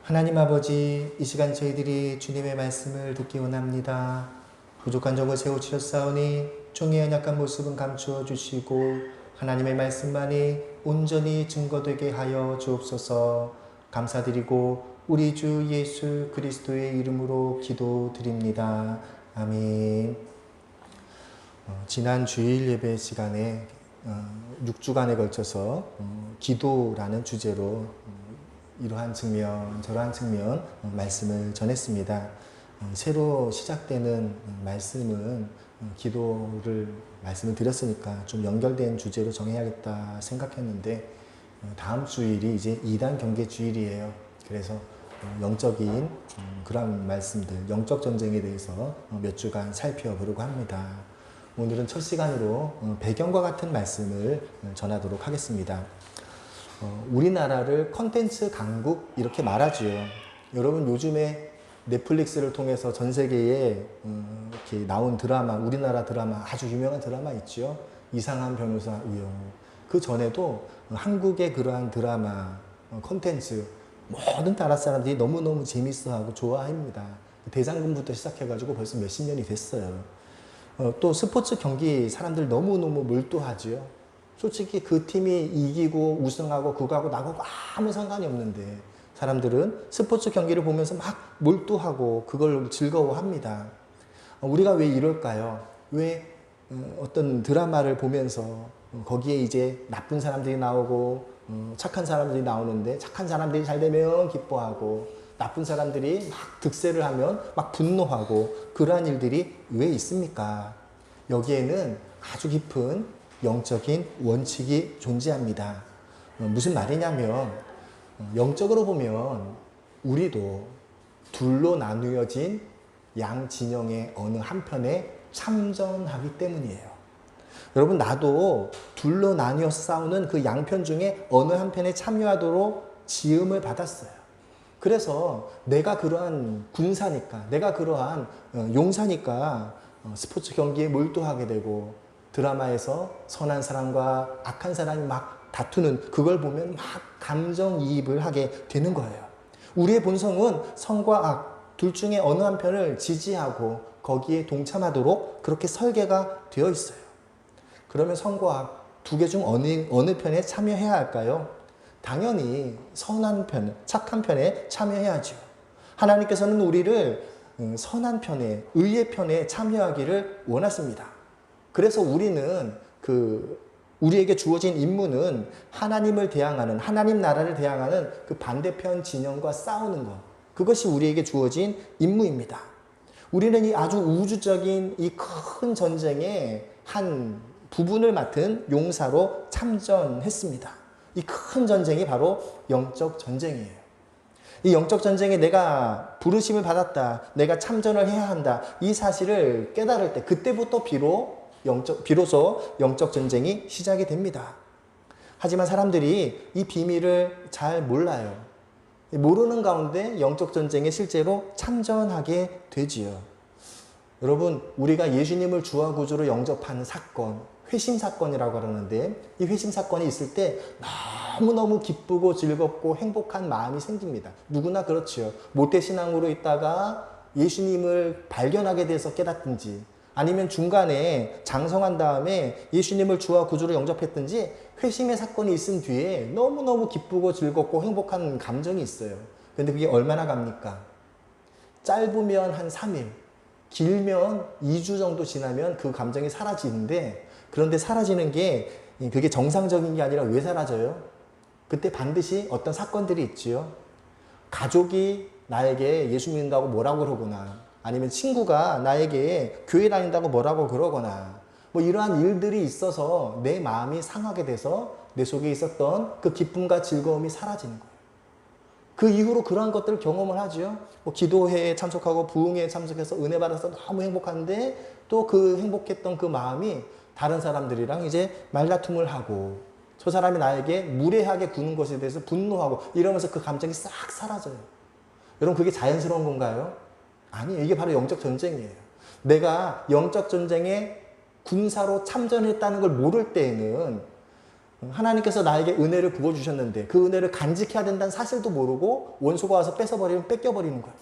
하나님 아버지, 이 시간 저희들이 주님의 말씀을 듣기 원합니다. 부족한 점을 세우시었사오니 종의 연약한 모습은 감추어 주시고 하나님의 말씀만이 온전히 증거되게 하여 주옵소서. 감사드리고 우리 주 예수 그리스도의 이름으로 기도드립니다. 아멘. 지난 주일 예배 시간에 6주간에 걸쳐서 기도라는 주제로 이러한 측면 저러한 측면 말씀을 전했습니다. 새로 시작되는 말씀은 말씀을 드렸으니까 좀 연결된 주제로 정해야겠다 생각했는데 다음 주일이 이제 2단 경계 주일이에요. 그래서 영적인 그런 말씀들, 영적 전쟁에 대해서 몇 주간 살펴보려고 합니다. 오늘은 첫 시간으로 배경과 같은 말씀을 전하도록 하겠습니다. 우리나라를 컨텐츠 강국 이렇게 말하지요. 여러분 요즘에 넷플릭스를 통해서 전 세계에 이렇게 나온 드라마, 우리나라 드라마 아주 유명한 드라마 있죠. 이상한 변호사 우영우. 그 전에도 한국의 그러한 드라마 컨텐츠 모든 나라 사람들이 너무너무 재밌어하고 좋아합니다. 대장금부터 시작해가지고 벌써 몇십 년이 됐어요. 또 스포츠 경기 사람들 너무너무 몰두하지요. 솔직히 그 팀이 이기고 우승하고 그거하고 나하고 아무 상관이 없는데 사람들은 스포츠 경기를 보면서 막 몰두하고 그걸 즐거워합니다. 우리가 왜 이럴까요? 왜 어떤 드라마를 보면서 거기에 이제 나쁜 사람들이 나오고 착한 사람들이 나오는데 착한 사람들이 잘 되면 기뻐하고 나쁜 사람들이 막 득세를 하면 막 분노하고 그러한 일들이 왜 있습니까? 여기에는 아주 깊은 영적인 원칙이 존재합니다. 무슨 말이냐면 영적으로 보면 우리도 둘로 나누어진 양 진영의 어느 한편에 참전하기 때문이에요. 여러분 나도 둘로 나뉘어서 싸우는 그 양편 중에 어느 한편에 참여하도록 지음을 받았어요. 그래서 내가 그러한 군사니까 내가 그러한 용사니까 스포츠 경기에 몰두하게 되고 드라마에서 선한 사람과 악한 사람이 막 다투는 그걸 보면 막 감정이입을 하게 되는 거예요. 우리의 본성은 선과 악 둘 중에 어느 한편을 지지하고 거기에 동참하도록 그렇게 설계가 되어 있어요. 그러면 선과 악 두 개 중 어느 편에 참여해야 할까요? 당연히 선한 편, 착한 편에 참여해야죠. 하나님께서는 우리를 선한 편에, 의의 편에 참여하기를 원하십니다. 그래서 우리는 우리에게 주어진 임무는 하나님을 대항하는, 하나님 나라를 대항하는 그 반대편 진영과 싸우는 것. 그것이 우리에게 주어진 임무입니다. 우리는 이 아주 우주적인 이 큰 전쟁의 한 부분을 맡은 용사로 참전했습니다. 이 큰 전쟁이 바로 영적 전쟁이에요. 이 영적 전쟁에 내가 부르심을 받았다. 내가 참전을 해야 한다. 이 사실을 깨달을 때 그때부터 비로소 영적 전쟁이 시작이 됩니다. 하지만 사람들이 이 비밀을 잘 몰라요. 모르는 가운데 영적 전쟁에 실제로 참전하게 되지요. 여러분 우리가 예수님을 주와 구주로 영접하는 사건, 회심 사건이라고 하는데 이 회심 사건이 있을 때 너무너무 기쁘고 즐겁고 행복한 마음이 생깁니다. 누구나 그렇지요. 모태신앙으로 있다가 예수님을 발견하게 돼서 깨닫든지 아니면 중간에 장성한 다음에 예수님을 주와 구주로 영접했든지 회심의 사건이 있은 뒤에 너무너무 기쁘고 즐겁고 행복한 감정이 있어요. 그런데 그게 얼마나 갑니까? 짧으면 한 3일, 길면 2주 정도 지나면 그 감정이 사라지는데 그런데 사라지는 게 그게 정상적인 게 아니라 왜 사라져요? 그때 반드시 어떤 사건들이 있지요. 가족이 나에게 예수 믿는다고 뭐라고 그러거나 아니면 친구가 나에게 교회 다닌다고 뭐라고 그러거나 뭐 이러한 일들이 있어서 내 마음이 상하게 돼서 내 속에 있었던 그 기쁨과 즐거움이 사라지는 거예요. 그 이후로 그러한 것들을 경험을 하죠. 뭐 기도회에 참석하고 부흥회에 참석해서 은혜 받아서 너무 행복한데 또 그 행복했던 그 마음이 다른 사람들이랑 이제 말다툼을 하고 저 사람이 나에게 무례하게 구는 것에 대해서 분노하고 이러면서 그 감정이 싹 사라져요. 여러분 그게 자연스러운 건가요? 아니에요. 이게 바로 영적 전쟁이에요. 내가 영적 전쟁에 군사로 참전했다는 걸 모를 때에는 하나님께서 나에게 은혜를 부어주셨는데 그 은혜를 간직해야 된다는 사실도 모르고 원수가 와서 뺏어버리면 뺏겨버리는 거예요.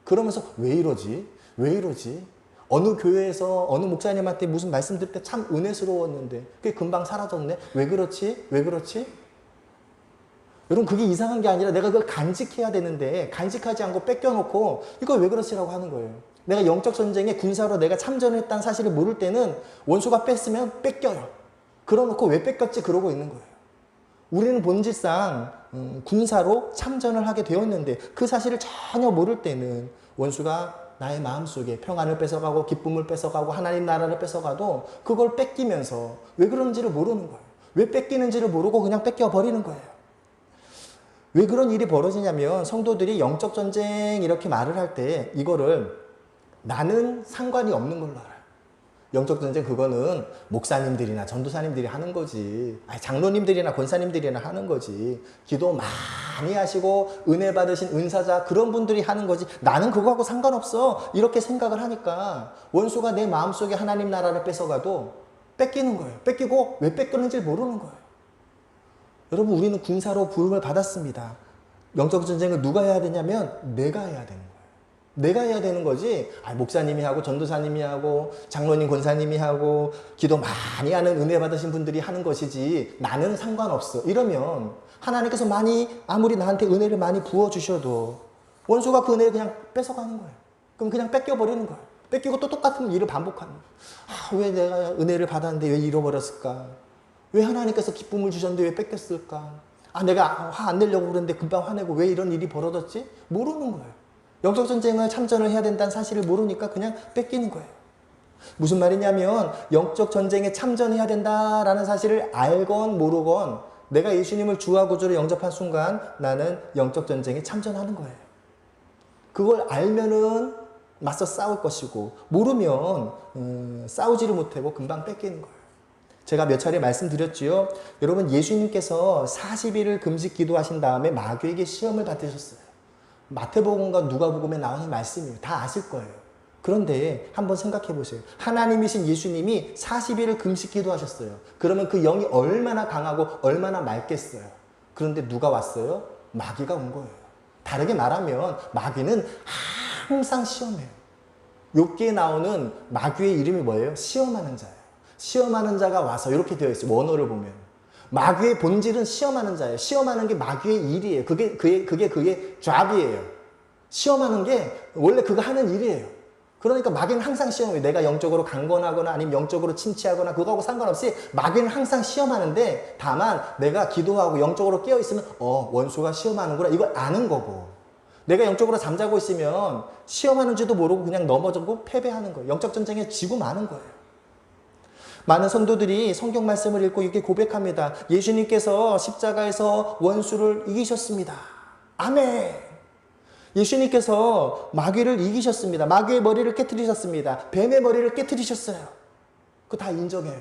그러면서 왜 이러지? 왜 이러지? 어느 교회에서 어느 목사님한테 무슨 말씀 들을 때 참 은혜스러웠는데 그게 금방 사라졌네? 왜 그렇지? 왜 그렇지? 여러분 그게 이상한 게 아니라 내가 그걸 간직해야 되는데 간직하지 않고 뺏겨놓고 이거 왜 그렇지라고 하는 거예요. 내가 영적 전쟁에 군사로 내가 참전을 했다는 사실을 모를 때는 원수가 뺐으면 뺏겨요. 그러놓고 왜 뺏겼지 그러고 있는 거예요. 우리는 본질상 군사로 참전을 하게 되었는데 그 사실을 전혀 모를 때는 원수가 나의 마음속에 평안을 뺏어가고 기쁨을 뺏어가고 하나님 나라를 뺏어가도 그걸 뺏기면서 왜 그런지를 모르는 거예요. 왜 뺏기는지를 모르고 그냥 뺏겨버리는 거예요. 왜 그런 일이 벌어지냐면 성도들이 영적 전쟁 이렇게 말을 할 때 이거를 나는 상관이 없는 걸로 알아요. 영적 전쟁 그거는 목사님들이나 전도사님들이 하는 거지. 아니, 장로님들이나 권사님들이나 하는 거지. 기도 많이 하시고 은혜 받으신 은사자 그런 분들이 하는 거지. 나는 그거하고 상관없어. 이렇게 생각을 하니까 원수가 내 마음속에 하나님 나라를 뺏어가도 뺏기는 거예요. 뺏기고 왜 뺏겼는지 모르는 거예요. 여러분 우리는 군사로 부름을 받았습니다. 영적 전쟁을 누가 해야 되냐면 내가 해야 되는 거예요. 내가 해야 되는 거지. 목사님이 하고 전도사님이 하고 장로님 권사님이 하고 기도 많이 하는 은혜 받으신 분들이 하는 것이지 나는 상관없어. 이러면 하나님께서 아무리 나한테 은혜를 많이 부어주셔도 원수가 그 은혜를 그냥 뺏어가는 거예요. 그럼 그냥 뺏겨버리는 거예요. 뺏기고 또 똑같은 일을 반복하는 거예요. 왜 내가 은혜를 받았는데 왜 잃어버렸을까? 왜 하나님께서 기쁨을 주셨는데 왜 뺏겼을까? 내가 화 안 내려고 그랬는데 금방 화내고 왜 이런 일이 벌어졌지? 모르는 거예요. 영적 전쟁을 참전을 해야 된다는 사실을 모르니까 그냥 뺏기는 거예요. 무슨 말이냐면 영적 전쟁에 참전해야 된다라는 사실을 알건 모르건 내가 예수님을 주와 구주로 영접한 순간 나는 영적 전쟁에 참전하는 거예요. 그걸 알면은 맞서 싸울 것이고 모르면 싸우지를 못하고 금방 뺏기는 거예요. 제가 몇 차례 말씀드렸지요. 여러분 예수님께서 40일을 금식 기도하신 다음에 마귀에게 시험을 받으셨어요. 마태복음과 누가복음에 나오는 말씀이에요. 다 아실 거예요. 그런데 한번 생각해 보세요. 하나님이신 예수님이 40일을 금식 기도하셨어요. 그러면 그 영이 얼마나 강하고 얼마나 맑겠어요. 그런데 누가 왔어요? 마귀가 온 거예요. 다르게 말하면 마귀는 항상 시험해요. 욥기에 나오는 마귀의 이름이 뭐예요? 시험하는 자예요. 시험하는 자가 와서 이렇게 되어 있어요. 원어를 보면. 마귀의 본질은 시험하는 자예요. 시험하는 게 마귀의 일이에요. 그게 그의 잡이에요. 시험하는 게 원래 그가 하는 일이에요. 그러니까 마귀는 항상 시험해요. 내가 영적으로 강건하거나 아니면 영적으로 침체하거나 그거하고 상관없이 마귀는 항상 시험하는데 다만 내가 기도하고 영적으로 깨어있으면 원수가 시험하는구나 이걸 아는 거고 내가 영적으로 잠자고 있으면 시험하는지도 모르고 그냥 넘어지고 패배하는 거예요. 영적 전쟁에 지고 마는 거예요. 많은 성도들이 성경 말씀을 읽고 이렇게 고백합니다. 예수님께서 십자가에서 원수를 이기셨습니다. 아멘. 예수님께서 마귀를 이기셨습니다. 마귀의 머리를 깨트리셨습니다. 뱀의 머리를 깨트리셨어요. 그거 다 인정해요.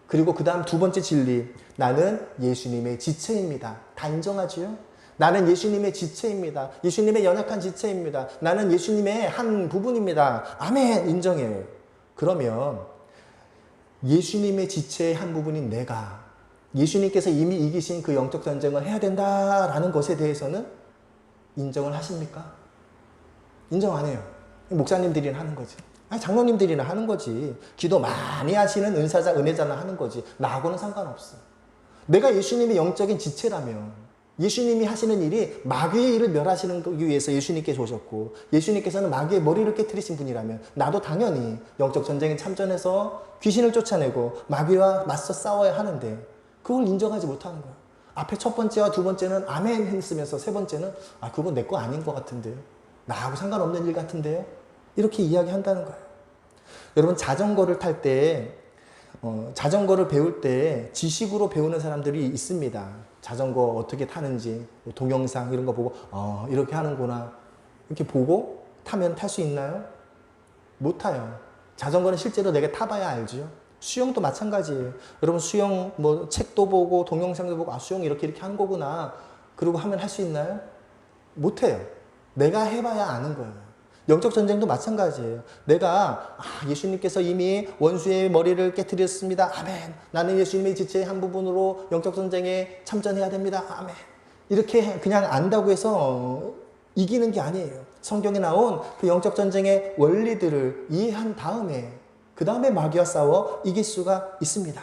그리고 그 다음 두 번째 진리. 나는 예수님의 지체입니다. 다 인정하지요? 나는 예수님의 지체입니다. 예수님의 연약한 지체입니다. 나는 예수님의 한 부분입니다. 아멘. 인정해요. 그러면 예수님의 지체의 한 부분인 내가 예수님께서 이미 이기신 그 영적 전쟁을 해야 된다라는 것에 대해서는 인정을 하십니까? 인정 안 해요. 목사님들이나 하는 거지. 장로님들이나 하는 거지. 기도 많이 하시는 은사자, 은혜자나 하는 거지. 나하고는 상관없어. 내가 예수님의 영적인 지체라면 예수님이 하시는 일이 마귀의 일을 멸하시는 위해서 예수님께서 오셨고 예수님께서는 마귀의 머리를 깨트리신 분이라면 나도 당연히 영적 전쟁에 참전해서 귀신을 쫓아내고 마귀와 맞서 싸워야 하는데 그걸 인정하지 못하는 거야. 앞에 첫 번째와 두 번째는 아멘 했으면서 세 번째는 그건 내 거 아닌 것 같은데요. 나하고 상관없는 일 같은데요. 이렇게 이야기한다는 거예요. 여러분 자전거를 탈 때 자전거를 배울 때 지식으로 배우는 사람들이 있습니다. 자전거 어떻게 타는지 동영상 이런 거 보고 이렇게 하는구나 이렇게 보고 타면 탈 수 있나요? 못 타요. 자전거는 실제로 내가 타봐야 알죠. 수영도 마찬가지예요. 여러분 수영 책도 보고 동영상도 보고 수영 이렇게 하는 거구나 그러고 하면 할 수 있나요? 못 해요. 내가 해봐야 아는 거예요. 영적 전쟁도 마찬가지예요. 내가 예수님께서 이미 원수의 머리를 깨뜨렸습니다. 아멘. 나는 예수님의 지체의 한 부분으로 영적 전쟁에 참전해야 됩니다. 아멘. 이렇게 그냥 안다고 해서 이기는 게 아니에요. 성경에 나온 그 영적 전쟁의 원리들을 이해한 다음에 그 다음에 마귀와 싸워 이길 수가 있습니다.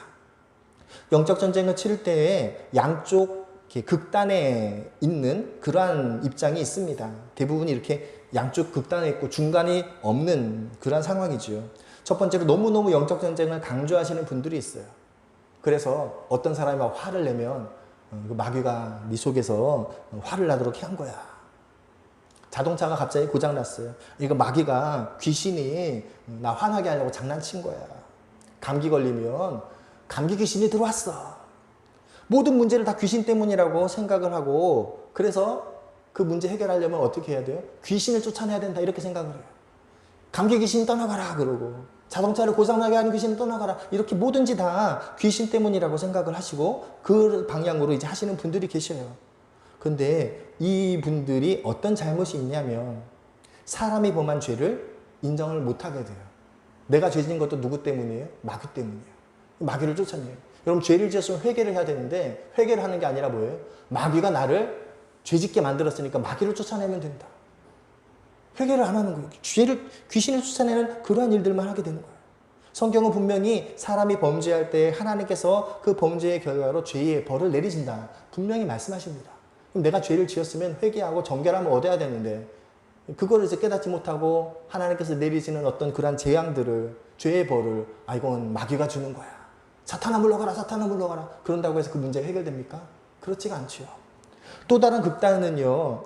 영적 전쟁을 치를 때에 양쪽 극단에 있는 그러한 입장이 있습니다. 대부분이 이렇게 양쪽 극단에 있고 중간이 없는 그런 상황이죠. 첫 번째로 너무너무 영적 전쟁을 강조하시는 분들이 있어요. 그래서 어떤 사람이 막 화를 내면 마귀가 네 속에서 화를 나도록 한 거야. 자동차가 갑자기 고장났어요. 이거 마귀가 귀신이 나 화나게 하려고 장난친 거야. 감기 걸리면 감기 귀신이 들어왔어. 모든 문제를 다 귀신 때문이라고 생각을 하고 그래서 그 문제 해결하려면 어떻게 해야 돼요? 귀신을 쫓아내야 된다 이렇게 생각을 해요. 감기 귀신 떠나가라 그러고 자동차를 고장나게 하는 귀신 떠나가라 이렇게 뭐든지 다 귀신 때문이라고 생각을 하시고 그 방향으로 이제 하시는 분들이 계셔요. 근데 이 분들이 어떤 잘못이 있냐면 사람이 범한 죄를 인정을 못하게 돼요. 내가 죄 지은 것도 누구 때문이에요? 마귀 때문이에요. 마귀를 쫓아내요. 여러분 죄를 지었으면 회개를 해야 되는데 회개를 하는 게 아니라 뭐예요? 마귀가 나를 죄짓게 만들었으니까 마귀를 쫓아내면 된다. 회개를 안 하는 거예요. 귀신을 쫓아내는 그러한 일들만 하게 되는 거예요. 성경은 분명히 사람이 범죄할 때 하나님께서 그 범죄의 결과로 죄의 벌을 내리신다. 분명히 말씀하십니다. 그럼 내가 죄를 지었으면 회개하고 정결함을 얻어야 되는데 그거를 이제 깨닫지 못하고 하나님께서 내리시는 어떤 그러한 재앙들을 죄의 벌을 이건 마귀가 주는 거야. 사탄아 물러가라 사탄아 물러가라. 그런다고 해서 그 문제가 해결됩니까? 그렇지가 않죠. 또 다른 극단은요.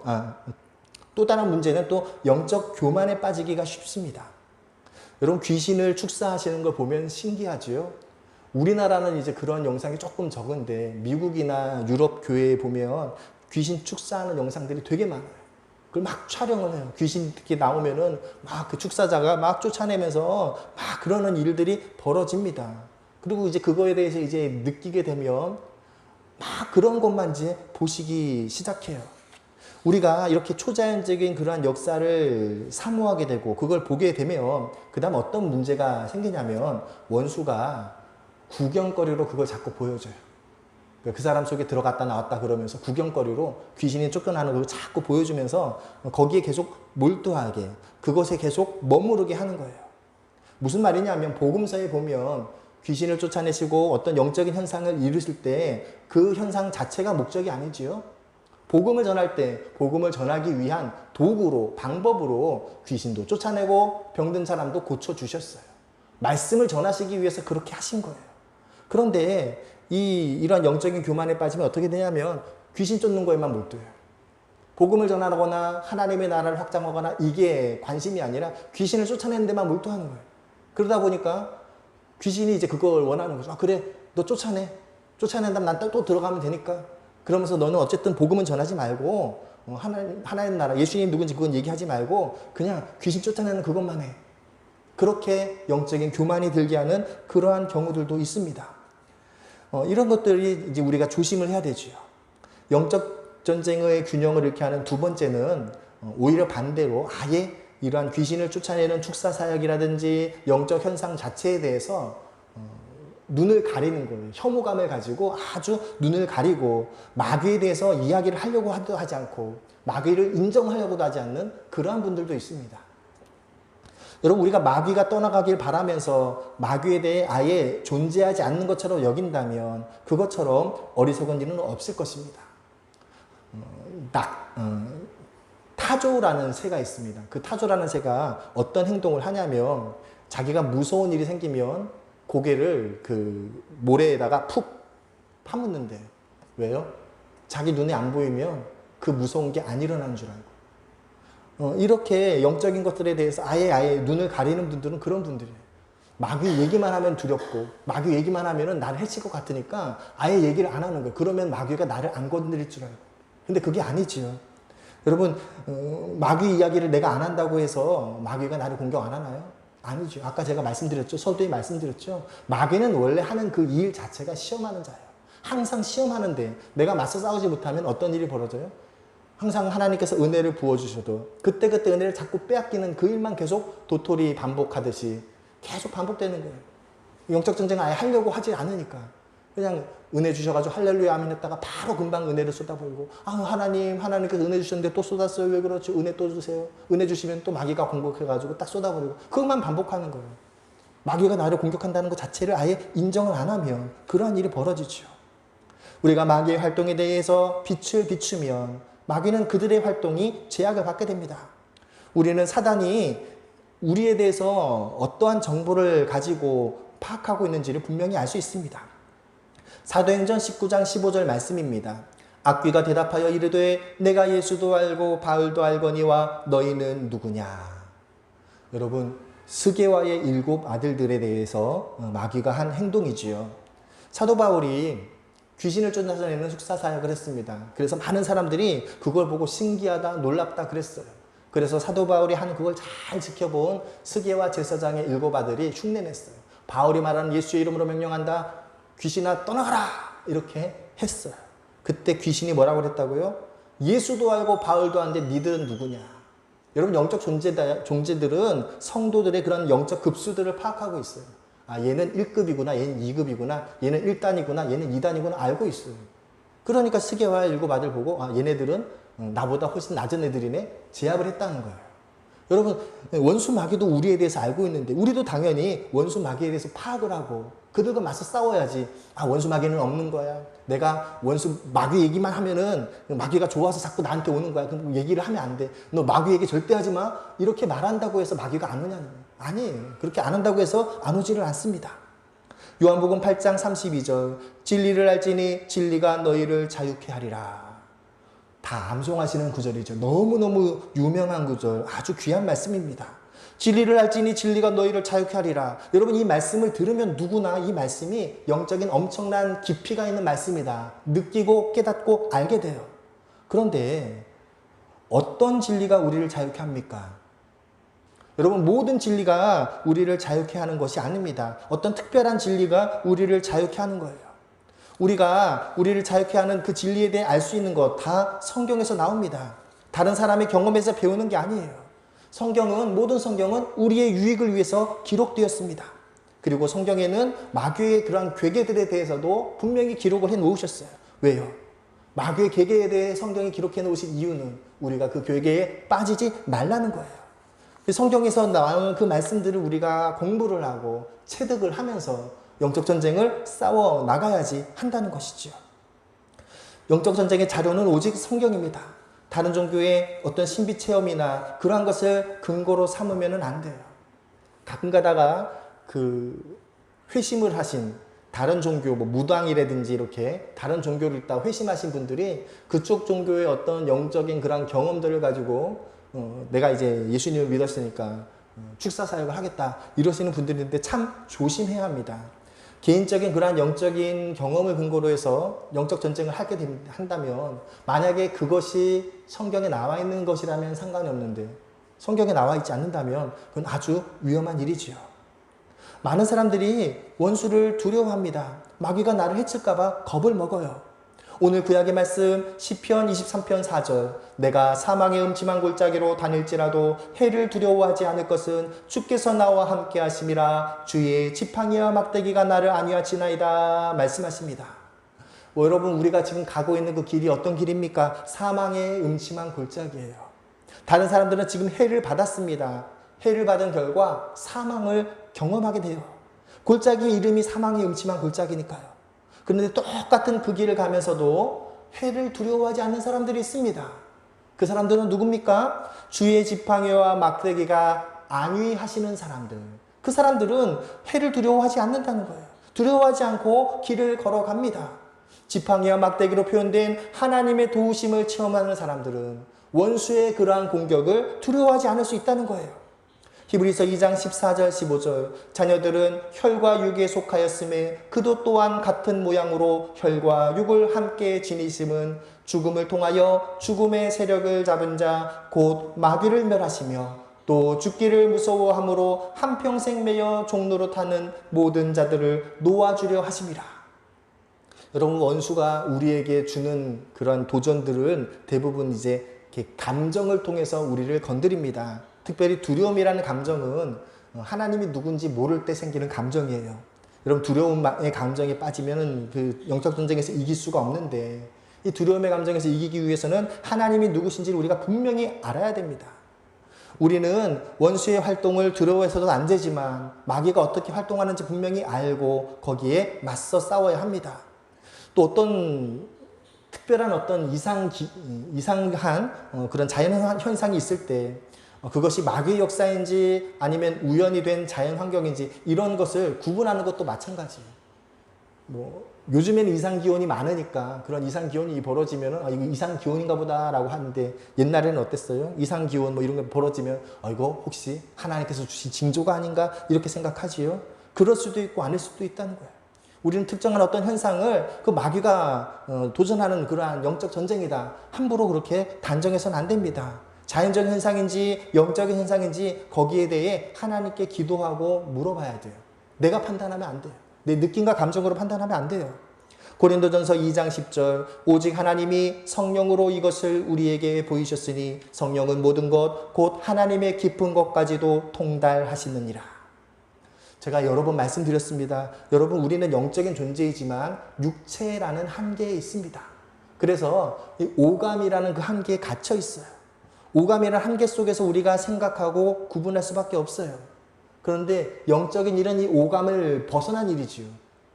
또 다른 문제는 또 영적 교만에 빠지기가 쉽습니다. 여러분 귀신을 축사하시는 걸 보면 신기하지요. 우리나라는 이제 그런 영상이 조금 적은데 미국이나 유럽 교회에 보면 귀신 축사하는 영상들이 되게 많아요. 그걸 막 촬영을 해요. 귀신 특히 나오면은 막 그 축사자가 막 쫓아내면서 막 그러는 일들이 벌어집니다. 그리고 이제 그거에 대해서 이제 느끼게 되면 막 그런 것만 이제 보시기 시작해요. 우리가 이렇게 초자연적인 그러한 역사를 사모하게 되고 그걸 보게 되면 그 다음 어떤 문제가 생기냐면 원수가 구경거리로 그걸 자꾸 보여줘요. 그 사람 속에 들어갔다 나왔다 그러면서 구경거리로 귀신이 쫓겨나는 걸 자꾸 보여주면서 거기에 계속 몰두하게 그것에 계속 머무르게 하는 거예요. 무슨 말이냐면 복음서에 보면 귀신을 쫓아내시고 어떤 영적인 현상을 이루실 때 그 현상 자체가 목적이 아니지요. 복음을 전할 때 복음을 전하기 위한 도구로 방법으로 귀신도 쫓아내고 병든 사람도 고쳐주셨어요. 말씀을 전하시기 위해서 그렇게 하신 거예요. 그런데 이런 영적인 교만에 빠지면 어떻게 되냐면 귀신 쫓는 거에만 몰두해요. 복음을 전하거나 하나님의 나라를 확장하거나 이게 관심이 아니라 귀신을 쫓아내는 데만 몰두하는 거예요. 그러다 보니까 귀신이 이제 그걸 원하는 거죠. 그래 너 쫓아내. 쫓아낸다면 난 또 들어가면 되니까. 그러면서 너는 어쨌든 복음은 전하지 말고 하나님 나라 예수님 누군지 그건 얘기하지 말고 그냥 귀신 쫓아내는 그것만 해. 그렇게 영적인 교만이 들게 하는 그러한 경우들도 있습니다. 이런 것들이 이제 우리가 조심을 해야 되죠. 영적 전쟁의 균형을 잃게 하는 두 번째는 오히려 반대로 아예 이러한 귀신을 쫓아내는 축사 사역이라든지 영적 현상 자체에 대해서 눈을 가리는 거예요. 혐오감을 가지고 아주 눈을 가리고 마귀에 대해서 이야기를 하려고 하지 않고 마귀를 인정하려고도 하지 않는 그러한 분들도 있습니다. 여러분 우리가 마귀가 떠나가길 바라면서 마귀에 대해 아예 존재하지 않는 것처럼 여긴다면 그것처럼 어리석은 일은 없을 것입니다. 타조라는 새가 있습니다. 그 타조라는 새가 어떤 행동을 하냐면 자기가 무서운 일이 생기면 고개를 그 모래에다가 푹 파묻는데 왜요? 자기 눈에 안 보이면 그 무서운 게 안 일어나는 줄 알고 이렇게 영적인 것들에 대해서 아예 눈을 가리는 분들은 그런 분들이에요. 마귀 얘기만 하면 두렵고 마귀 얘기만 하면 나를 해칠 것 같으니까 아예 얘기를 안 하는 거예요. 그러면 마귀가 나를 안 건드릴 줄 알고. 근데 그게 아니지요. 여러분 마귀 이야기를 내가 안 한다고 해서 마귀가 나를 공격 안 하나요? 아니죠. 아까 제가 말씀드렸죠. 서두에 말씀드렸죠. 마귀는 원래 하는 그 일 자체가 시험하는 자예요. 항상 시험하는데 내가 맞서 싸우지 못하면 어떤 일이 벌어져요? 항상 하나님께서 은혜를 부어주셔도 그때그때 은혜를 자꾸 빼앗기는 그 일만 계속 도토리 반복하듯이 계속 반복되는 거예요. 영적 전쟁 아예 하려고 하지 않으니까. 그냥 은혜 주셔가지고 할렐루야 아멘 했다가 바로 금방 은혜를 쏟아버리고, 아, 하나님께서 은혜 주셨는데 또 쏟았어요. 왜 그렇지? 은혜 또 주세요. 은혜 주시면 또 마귀가 공격해가지고 딱 쏟아버리고, 그것만 반복하는 거예요. 마귀가 나를 공격한다는 것 자체를 아예 인정을 안 하면 그러한 일이 벌어지죠. 우리가 마귀의 활동에 대해서 빛을 비추면 마귀는 그들의 활동이 제약을 받게 됩니다. 우리는 사단이 우리에 대해서 어떠한 정보를 가지고 파악하고 있는지를 분명히 알 수 있습니다. 사도행전 19장 15절 말씀입니다. 악귀가 대답하여 이르되 내가 예수도 알고 바울도 알거니와 너희는 누구냐. 여러분, 스게와의 7 아들들에 대해서 마귀가 한 행동이지요. 사도 바울이 귀신을 쫓아내는 숙사사역을 했습니다. 그래서 많은 사람들이 그걸 보고 신기하다, 놀랍다 그랬어요. 그래서 사도 바울이 하는 그걸 잘 지켜본 스게와 제사장의 7 아들이 흉내냈어요. 바울이 말하는 예수의 이름으로 명령한다. 귀신아 떠나가라! 이렇게 했어요. 그때 귀신이 뭐라고 그랬다고요? 예수도 알고 바울도 아는데 니들은 누구냐? 여러분, 영적 존재들은 성도들의 그런 영적 급수들을 파악하고 있어요. 아, 얘는 1급이구나, 얘는 2급이구나, 얘는 1단이구나, 얘는 2단이구나 알고 있어요. 그러니까 스게와 7 아들 보고, 아, 얘네들은 나보다 훨씬 낮은 애들이네? 제압을 했다는 거예요. 여러분, 원수 마귀도 우리에 대해서 알고 있는데 우리도 당연히 원수 마귀에 대해서 파악을 하고 그들과 맞서 싸워야지. 아, 원수 마귀는 없는 거야. 내가 원수 마귀 얘기만 하면은 마귀가 좋아서 자꾸 나한테 오는 거야. 그럼 얘기를 하면 안 돼. 너 마귀 얘기 절대 하지 마. 이렇게 말한다고 해서 마귀가 안 오냐는 거예요. 아니에요. 그렇게 안 한다고 해서 안 오지를 않습니다. 요한복음 8장 32절 진리를 알지니 진리가 너희를 자유케 하리라. 다 암송하시는 구절이죠. 너무너무 유명한 구절, 아주 귀한 말씀입니다. 진리를 알지니 진리가 너희를 자유케 하리라. 여러분, 이 말씀을 들으면 누구나 이 말씀이 영적인 엄청난 깊이가 있는 말씀이다. 느끼고 깨닫고 알게 돼요. 그런데 어떤 진리가 우리를 자유케 합니까? 여러분, 모든 진리가 우리를 자유케 하는 것이 아닙니다. 어떤 특별한 진리가 우리를 자유케 하는 거예요. 우리가 우리를 자유케 하는 그 진리에 대해 알 수 있는 것 다 성경에서 나옵니다. 다른 사람의 경험에서 배우는 게 아니에요. 모든 성경은 우리의 유익을 위해서 기록되었습니다. 그리고 성경에는 마귀의 그러한 괴계들에 대해서도 분명히 기록을 해 놓으셨어요. 왜요? 마귀의 괴계에 대해 성경이 기록해 놓으신 이유는 우리가 그 괴계에 빠지지 말라는 거예요. 성경에서 나오는 그 말씀들을 우리가 공부를 하고 체득을 하면서 영적 전쟁을 싸워 나가야지 한다는 것이지요. 영적 전쟁의 자료는 오직 성경입니다. 다른 종교의 어떤 신비 체험이나 그러한 것을 근거로 삼으면 안 돼요. 가끔 가다가 그 회심을 하신 다른 종교, 뭐 무당이라든지 이렇게 다른 종교를 있다 회심하신 분들이 그쪽 종교의 어떤 영적인 그런 경험들을 가지고 내가 이제 예수님을 믿었으니까 축사 사역을 하겠다 이러시는 분들인데 참 조심해야 합니다. 개인적인 그러한 영적인 경험을 근거로 해서 영적 전쟁을 하게 한다면 만약에 그것이 성경에 나와 있는 것이라면 상관이 없는데 성경에 나와 있지 않는다면 그건 아주 위험한 일이지요. 많은 사람들이 원수를 두려워합니다. 마귀가 나를 해칠까 봐 겁을 먹어요. 오늘 구약의 말씀 시편 23편 4절 내가 사망의 음침한 골짜기로 다닐지라도 해를 두려워하지 않을 것은 주께서 나와 함께 하심이라 주의 지팡이와 막대기가 나를 안위하시나이다 말씀하십니다. 여러분, 우리가 지금 가고 있는 그 길이 어떤 길입니까? 사망의 음침한 골짜기예요. 다른 사람들은 지금 해를 받았습니다. 해를 받은 결과 사망을 경험하게 돼요. 골짜기의 이름이 사망의 음침한 골짜기니까요. 그런데 똑같은 그 길을 가면서도 해를 두려워하지 않는 사람들이 있습니다. 그 사람들은 누굽니까? 주의 지팡이와 막대기가 안위하시는 사람들. 그 사람들은 해를 두려워하지 않는다는 거예요. 두려워하지 않고 길을 걸어갑니다. 지팡이와 막대기로 표현된 하나님의 도우심을 체험하는 사람들은 원수의 그러한 공격을 두려워하지 않을 수 있다는 거예요. 히브리서 2장 14절 15절 자녀들은 혈과 육에 속하였음에 그도 또한 같은 모양으로 혈과 육을 함께 지니심은 죽음을 통하여 죽음의 세력을 잡은 자 곧 마귀를 멸하시며 또 죽기를 무서워함으로 한평생 매여 종노릇하는 모든 자들을 놓아주려 하심이라. 여러분, 원수가 우리에게 주는 그런 도전들은 대부분 이제 이렇게 감정을 통해서 우리를 건드립니다. 특별히 두려움이라는 감정은 하나님이 누군지 모를 때 생기는 감정이에요. 여러분, 두려움의 감정에 빠지면 그 영적 전쟁에서 이길 수가 없는데, 이 두려움의 감정에서 이기기 위해서는 하나님이 누구신지를 우리가 분명히 알아야 됩니다. 우리는 원수의 활동을 두려워해서도 안 되지만 마귀가 어떻게 활동하는지 분명히 알고 거기에 맞서 싸워야 합니다. 또 어떤 특별한 어떤 이상한 그런 자연 현상이 있을 때 그것이 마귀의 역사인지 아니면 우연히 된 자연 환경인지 이런 것을 구분하는 것도 마찬가지예요. 요즘에는 이상 기온이 많으니까 그런 이상 기온이 벌어지면은 이거 이상 기온인가 보다라고 하는데, 옛날에는 어땠어요? 이상 기온 이런 게 벌어지면 이거 혹시 하나님께서 주신 징조가 아닌가 이렇게 생각하지요. 그럴 수도 있고 아닐 수도 있다는 거예요. 우리는 특정한 어떤 현상을 그 마귀가 도전하는 그러한 영적 전쟁이다, 함부로 그렇게 단정해서는 안 됩니다. 자연적 현상인지 영적인 현상인지 거기에 대해 하나님께 기도하고 물어봐야 돼요. 내가 판단하면 안 돼요. 내 느낌과 감정으로 판단하면 안 돼요. 고린도전서 2장 10절, 오직 하나님이 성령으로 이것을 우리에게 보이셨으니 성령은 모든 것 곧 하나님의 깊은 것까지도 통달하시느니라. 제가 여러 번 말씀드렸습니다. 여러분, 우리는 영적인 존재이지만 육체라는 한계에 있습니다. 그래서 이 오감이라는 그 한계에 갇혀 있어요. 오감이라는 한계 속에서 우리가 생각하고 구분할 수밖에 없어요. 그런데 영적인 일은 이 오감을 벗어난 일이지요.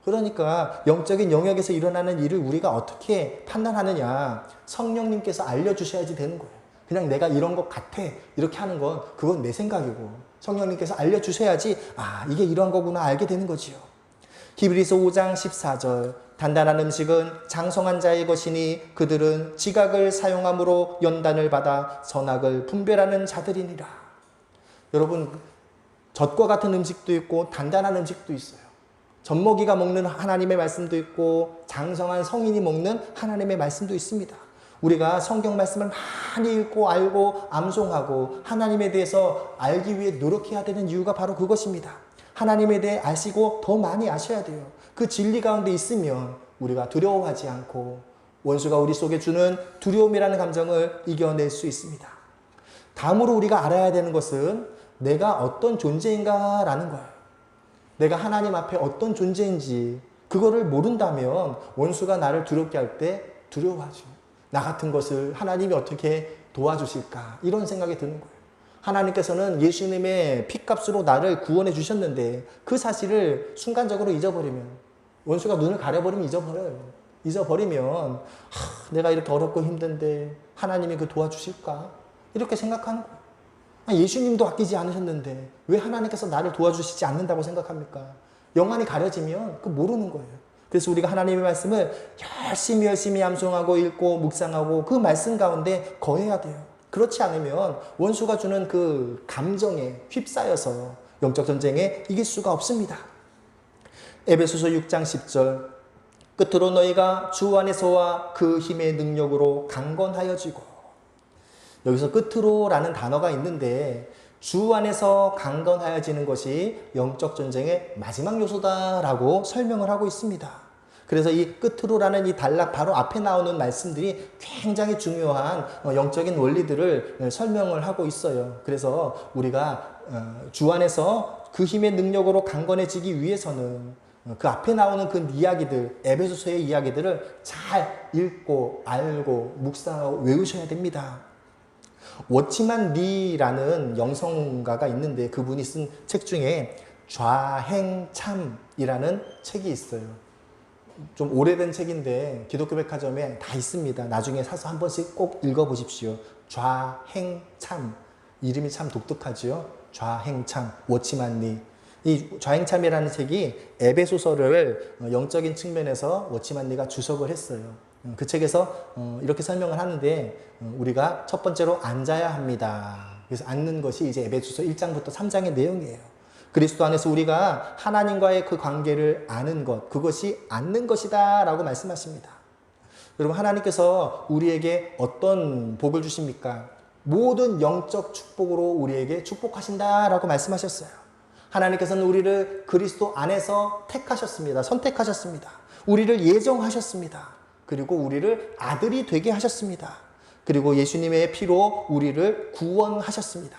그러니까 영적인 영역에서 일어나는 일을 우리가 어떻게 판단하느냐, 성령님께서 알려주셔야지 되는 거예요. 그냥 내가 이런 것 같아 이렇게 하는 건 그건 내 생각이고, 성령님께서 알려주셔야지 이게 이런 거구나 알게 되는 거지요. 히브리서 5장 14절, 단단한 음식은 장성한 자의 것이니 그들은 지각을 사용함으로 연단을 받아 선악을 분별하는 자들이니라. 여러분, 젖과 같은 음식도 있고 단단한 음식도 있어요. 젖먹이가 먹는 하나님의 말씀도 있고 장성한 성인이 먹는 하나님의 말씀도 있습니다. 우리가 성경 말씀을 많이 읽고 알고 암송하고 하나님에 대해서 알기 위해 노력해야 되는 이유가 바로 그것입니다. 하나님에 대해 아시고 더 많이 아셔야 돼요. 그 진리 가운데 있으면 우리가 두려워하지 않고 원수가 우리 속에 주는 두려움이라는 감정을 이겨낼 수 있습니다. 다음으로 우리가 알아야 되는 것은 내가 어떤 존재인가라는 거예요. 내가 하나님 앞에 어떤 존재인지 그거를 모른다면 원수가 나를 두렵게 할 때 두려워하죠. 나 같은 것을 하나님이 어떻게 도와주실까 이런 생각이 드는 거예요. 하나님께서는 예수님의 피값으로 나를 구원해 주셨는데 그 사실을 순간적으로 잊어버리면, 원수가 눈을 가려버리면 잊어버려요. 잊어버리면 내가 이렇게 어렵고 힘든데 하나님이 그 도와주실까 이렇게 생각하는 거예요. 예수님도 아끼지 않으셨는데 왜 하나님께서 나를 도와주시지 않는다고 생각합니까? 영안이 가려지면 그 모르는 거예요. 그래서 우리가 하나님의 말씀을 열심히 암송하고 읽고 묵상하고 그 말씀 가운데 거해야 돼요. 그렇지 않으면 원수가 주는 그 감정에 휩싸여서 영적 전쟁에 이길 수가 없습니다. 에베소서 6장 10절, 끝으로 너희가 주 안에서와 그 힘의 능력으로 강건하여지고. 여기서 끝으로라는 단어가 있는데 주 안에서 강건하여지는 것이 영적 전쟁의 마지막 요소다라고 설명을 하고 있습니다. 그래서 이 끝으로라는 이 단락 바로 앞에 나오는 말씀들이 굉장히 중요한 영적인 원리들을 설명을 하고 있어요. 그래서 우리가 주 안에서 그 힘의 능력으로 강건해지기 위해서는 그 앞에 나오는 그 이야기들, 에베소서의 이야기들을 잘 읽고 알고 묵상하고 외우셔야 됩니다. 워치만 리라는 영성가가 있는데 그분이 쓴 책 중에 좌행참이라는 책이 있어요. 좀 오래된 책인데 기독교 백화점에 다 있습니다. 나중에 사서 한 번씩 꼭 읽어보십시오. 좌행참, 이름이 참 독특하지요. 좌행참, 워치만 리. 이 좌행참이라는 책이 에베소서를 영적인 측면에서 워치만 리가 주석을 했어요. 그 책에서 이렇게 설명을 하는데 우리가 첫 번째로 앉아야 합니다. 그래서 앉는 것이 이제 에베소서 1장부터 3장의 내용이에요. 그리스도 안에서 우리가 하나님과의 그 관계를 아는 것, 그것이 앉는 것이다 라고 말씀하십니다. 여러분, 하나님께서 우리에게 어떤 복을 주십니까? 모든 영적 축복으로 우리에게 축복하신다 라고 말씀하셨어요. 하나님께서는 우리를 그리스도 안에서 택하셨습니다. 선택하셨습니다. 우리를 예정하셨습니다. 그리고 우리를 아들이 되게 하셨습니다. 그리고 예수님의 피로 우리를 구원하셨습니다.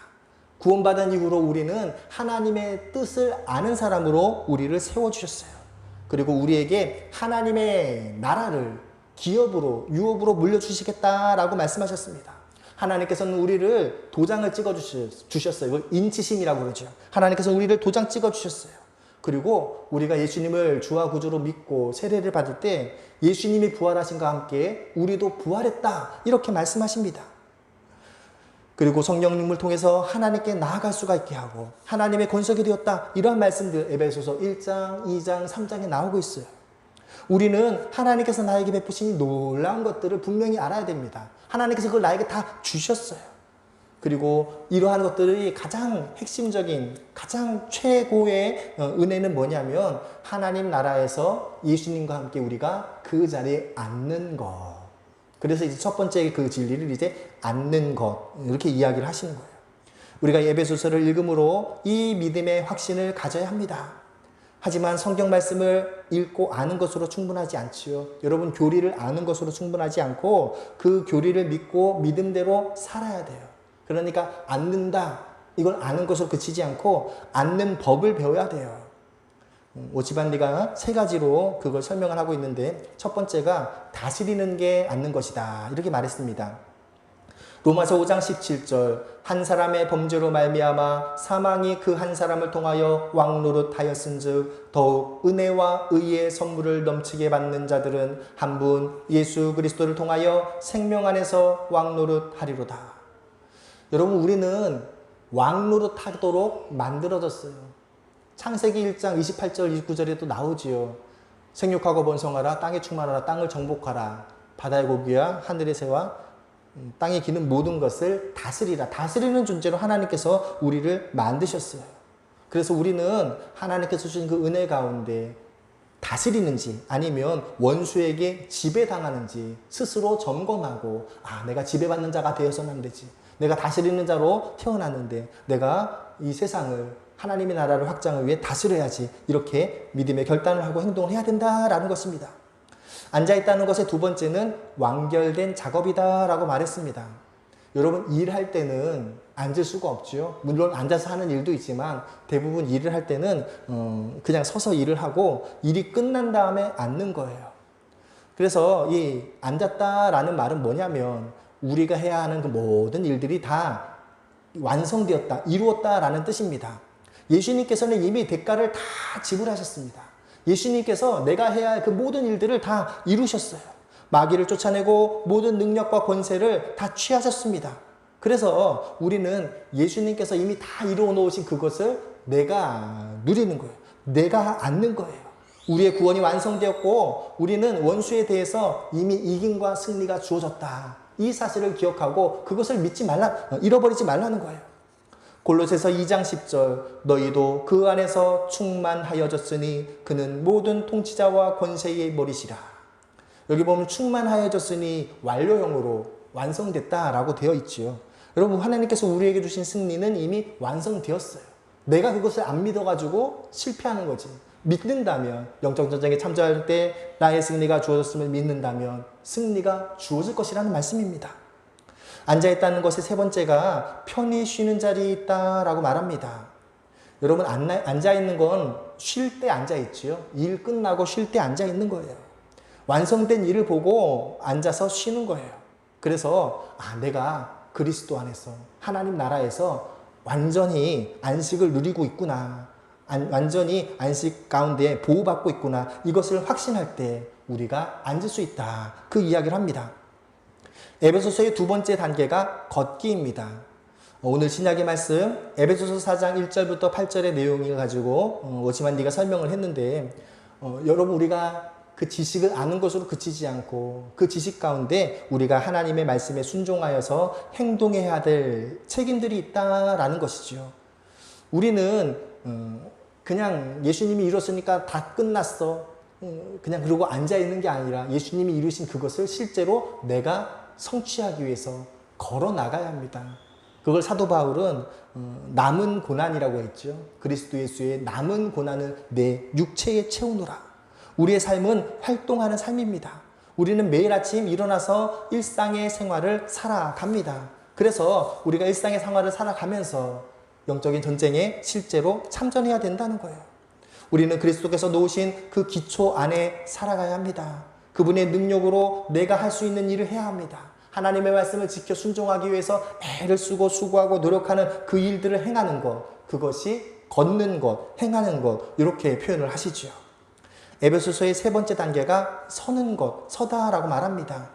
구원받은 이후로 우리는 하나님의 뜻을 아는 사람으로 우리를 세워주셨어요. 그리고 우리에게 하나님의 나라를 기업으로, 유업으로 물려주시겠다라고 말씀하셨습니다. 하나님께서는 우리를 도장을 찍어주셨어요. 이걸 인치심이라고 그러죠. 하나님께서 우리를 도장 찍어주셨어요. 그리고 우리가 예수님을 주와 구주로 믿고 세례를 받을 때 예수님이 부활하신과 함께 우리도 부활했다. 이렇게 말씀하십니다. 그리고 성령님을 통해서 하나님께 나아갈 수가 있게 하고 하나님의 권속이 되었다. 이러한 말씀들 에베소서 1장, 2장, 3장에 나오고 있어요. 우리는 하나님께서 나에게 베푸신 놀라운 것들을 분명히 알아야 됩니다. 하나님께서 그걸 나에게 다 주셨어요. 그리고 이러한 것들이 가장 핵심적인, 가장 최고의 은혜는 뭐냐면 하나님 나라에서 예수님과 함께 우리가 그 자리에 앉는 것. 그래서 이제 첫 번째 그 진리를 이제 앉는 것, 이렇게 이야기를 하시는 거예요. 우리가 에베소서를 읽음으로 이 믿음의 확신을 가져야 합니다. 하지만 성경 말씀을 읽고 아는 것으로 충분하지 않지요. 여러분, 교리를 아는 것으로 충분하지 않고 그 교리를 믿고 믿음대로 살아야 돼요. 그러니까 앉는다, 이걸 아는 것으로 그치지 않고 앉는 법을 배워야 돼요. 오치반디가 세 가지로 그걸 설명을 하고 있는데 첫 번째가 다스리는 게 앉는 것이다. 이렇게 말했습니다. 로마서 5장 17절 한 사람의 범죄로 말미암아 사망이 그 한 사람을 통하여 왕노릇하였은즉 더욱 은혜와 의의 선물을 넘치게 받는 자들은 한 분 예수 그리스도를 통하여 생명 안에서 왕노릇하리로다. 여러분, 우리는 왕노릇하도록 만들어졌어요. 창세기 1장 28절 29절에도 나오지요. 생육하고 번성하라, 땅에 충만하라, 땅을 정복하라, 바다의 고기와 하늘의 새와 땅에 기는 모든 것을 다스리라. 다스리는 존재로 하나님께서 우리를 만드셨어요. 그래서 우리는 하나님께서 주신 그 은혜 가운데 다스리는지 아니면 원수에게 지배당하는지 스스로 점검하고, 내가 지배받는 자가 되어서는 안 되지. 내가 다스리는 자로 태어났는데 내가 이 세상을, 하나님의 나라를 확장을 위해 다스려야지. 이렇게 믿음의 결단을 하고 행동을 해야 된다라는 것입니다. 앉아있다는 것의 두 번째는 완결된 작업이다라고 말했습니다. 여러분, 일할 때는 앉을 수가 없죠. 물론 앉아서 하는 일도 있지만 대부분 일을 할 때는 그냥 서서 일을 하고 일이 끝난 다음에 앉는 거예요. 그래서 이 앉았다라는 말은 뭐냐면 우리가 해야 하는 그 모든 일들이 다 완성되었다, 이루었다라는 뜻입니다. 예수님께서는 이미 대가를 다 지불하셨습니다. 예수님께서 내가 해야 할 그 모든 일들을 다 이루셨어요. 마귀를 쫓아내고 모든 능력과 권세를 다 취하셨습니다. 그래서 우리는 예수님께서 이미 다 이루어 놓으신 그것을 내가 누리는 거예요. 내가 앉는 거예요. 우리의 구원이 완성되었고 우리는 원수에 대해서 이미 이김과 승리가 주어졌다. 이 사실을 기억하고 그것을 믿지 말라, 잃어버리지 말라는 거예요. 골로새서 2장 10절 너희도 그 안에서 충만하여졌으니 그는 모든 통치자와 권세의 머리시라. 여기 보면 충만하여졌으니 완료형으로 완성됐다라고 되어 있지요. 여러분, 하나님께서 우리에게 주신 승리는 이미 완성되었어요. 내가 그것을 안 믿어가지고 실패하는 거지. 믿는다면, 영적 전쟁에 참전할 때 나의 승리가 주어졌음을 믿는다면 승리가 주어질 것이라는 말씀입니다. 앉아있다는 것의 세 번째가 편히 쉬는 자리에 있다라고 말합니다. 여러분, 앉아있는 건 쉴 때 앉아있지요. 일 끝나고 쉴 때 앉아있는 거예요. 완성된 일을 보고 앉아서 쉬는 거예요. 그래서 내가 그리스도 안에서 하나님 나라에서 완전히 안식을 누리고 있구나, 완전히 안식 가운데 보호받고 있구나, 이것을 확신할 때 우리가 앉을 수 있다, 그 이야기를 합니다. 에베소서의 두 번째 단계가 걷기입니다. 오늘 신약의 말씀 에베소서 4장 1절부터 8절의 내용을 가지고 오치만디가 설명을 했는데, 여러분, 우리가 그 지식을 아는 것으로 그치지 않고 그 지식 가운데 우리가 하나님의 말씀에 순종하여서 행동해야 될 책임들이 있다라는 것이죠. 우리는 그냥 예수님이 이뤘으니까 다 끝났어, 그냥 그러고 앉아있는 게 아니라 예수님이 이루신 그것을 실제로 내가 성취하기 위해서 걸어 나가야 합니다. 그걸 사도 바울은 남은 고난이라고 했죠. 그리스도 예수의 남은 고난을 내 육체에 채우노라. 우리의 삶은 활동하는 삶입니다. 우리는 매일 아침 일어나서 일상의 생활을 살아갑니다. 그래서 우리가 일상의 생활을 살아가면서 영적인 전쟁에 실제로 참전해야 된다는 거예요. 우리는 그리스도께서 놓으신 그 기초 안에 살아가야 합니다. 그분의 능력으로 내가 할 수 있는 일을 해야 합니다. 하나님의 말씀을 지켜 순종하기 위해서 애를 쓰고 수고하고 노력하는 그 일들을 행하는 것, 그것이 걷는 것, 행하는 것, 이렇게 표현을 하시죠. 에베소서의 세 번째 단계가 서는 것, 서다라고 말합니다.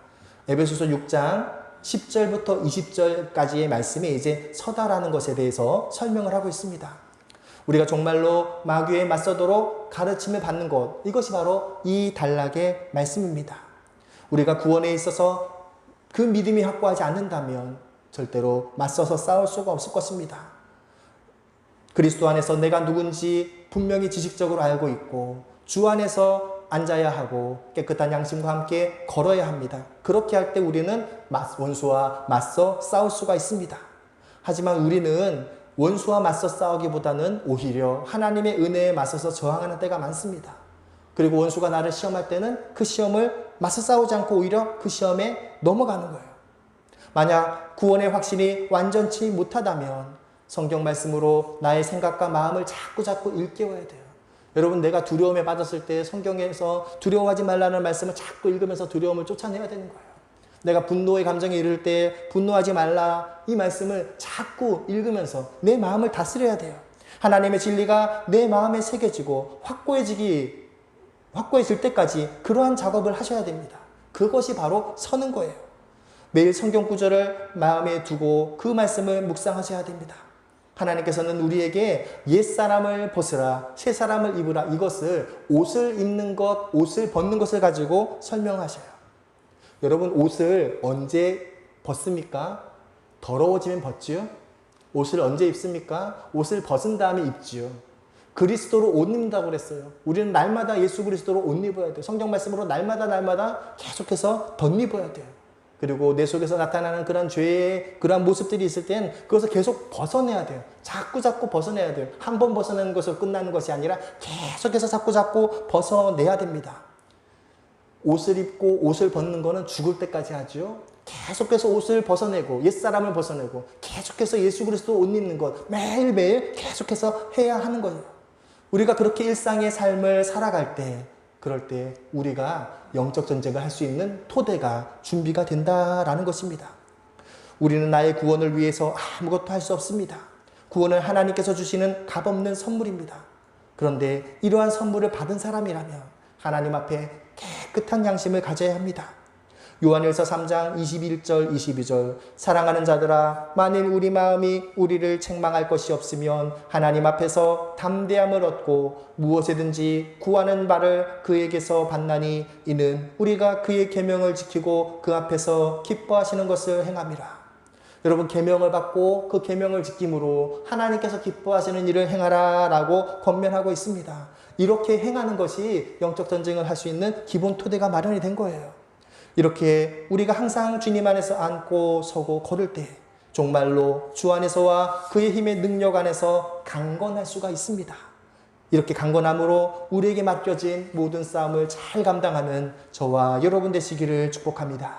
에베소서 6장 10절부터 20절까지의 말씀이 이제 서다라는 것에 대해서 설명을 하고 있습니다. 우리가 정말로 마귀에 맞서도록 가르침을 받는 것, 이것이 바로 이 단락의 말씀입니다. 우리가 구원에 있어서 그 믿음이 확고하지 않는다면 절대로 맞서서 싸울 수가 없을 것입니다. 그리스도 안에서 내가 누군지 분명히 지식적으로 알고 있고 주 안에서 앉아야 하고 깨끗한 양심과 함께 걸어야 합니다. 그렇게 할 때 우리는 원수와 맞서 싸울 수가 있습니다. 하지만 우리는 원수와 맞서 싸우기보다는 오히려 하나님의 은혜에 맞서서 저항하는 때가 많습니다. 그리고 원수가 나를 시험할 때는 그 시험을 맞서 싸우지 않고 오히려 그 시험에 넘어가는 거예요. 만약 구원의 확신이 완전치 못하다면 성경 말씀으로 나의 생각과 마음을 자꾸 일깨워야 돼요. 여러분, 내가 두려움에 빠졌을 때 성경에서 두려워하지 말라는 말씀을 자꾸 읽으면서 두려움을 쫓아내야 되는 거예요. 내가 분노의 감정에 이를 때 분노하지 말라, 이 말씀을 자꾸 읽으면서 내 마음을 다스려야 돼요. 하나님의 진리가 내 마음에 새겨지고 확고해질 때까지 그러한 작업을 하셔야 됩니다. 그것이 바로 서는 거예요. 매일 성경 구절을 마음에 두고 그 말씀을 묵상하셔야 됩니다. 하나님께서는 우리에게 옛사람을 벗으라, 새사람을 입으라, 이것을 옷을 입는 것, 옷을 벗는 것을 가지고 설명하셔요. 여러분, 옷을 언제 벗습니까? 더러워지면 벗지요? 옷을 언제 입습니까? 옷을 벗은 다음에 입지요. 그리스도로 옷 입는다고 그랬어요. 우리는 날마다 예수 그리스도로 옷 입어야 돼요. 성경 말씀으로 날마다 계속해서 덧입어야 돼요. 그리고 내 속에서 나타나는 그런 죄의 그런 모습들이 있을 땐 그것을 계속 벗어내야 돼요. 자꾸 벗어내야 돼요. 한 번 벗어내는 것으로 끝나는 것이 아니라 계속해서 자꾸 벗어내야 됩니다. 옷을 입고 옷을 벗는 거는 죽을 때까지 하죠. 계속해서 옷을 벗어내고 옛사람을 벗어내고 계속해서 예수 그리스도 옷 입는 것, 매일매일 계속해서 해야 하는 거예요. 우리가 그렇게 일상의 삶을 살아갈 때, 그럴 때 우리가 영적 전쟁을 할 수 있는 토대가 준비가 된다라는 것입니다. 우리는 나의 구원을 위해서 아무것도 할 수 없습니다. 구원은 하나님께서 주시는 값없는 선물입니다. 그런데 이러한 선물을 받은 사람이라면 하나님 앞에 깨끗한 양심을 가져야 합니다. 요한일서 3장 21절 22절 사랑하는 자들아, 만일 우리 마음이 우리를 책망할 것이 없으면 하나님 앞에서 담대함을 얻고 무엇이든지 구하는 바를 그에게서 받나니 이는 우리가 그의 계명을 지키고 그 앞에서 기뻐하시는 것을 행함이라. 여러분, 계명을 받고 그 계명을 지킴으로 하나님께서 기뻐하시는 일을 행하라 라고 권면하고 있습니다. 이렇게 행하는 것이 영적 전쟁을 할 수 있는 기본 토대가 마련이 된 거예요. 이렇게 우리가 항상 주님 안에서 앉고 서고 걸을 때 정말로 주 안에서와 그의 힘의 능력 안에서 강건할 수가 있습니다. 이렇게 강건함으로 우리에게 맡겨진 모든 싸움을 잘 감당하는 저와 여러분 되시기를 축복합니다.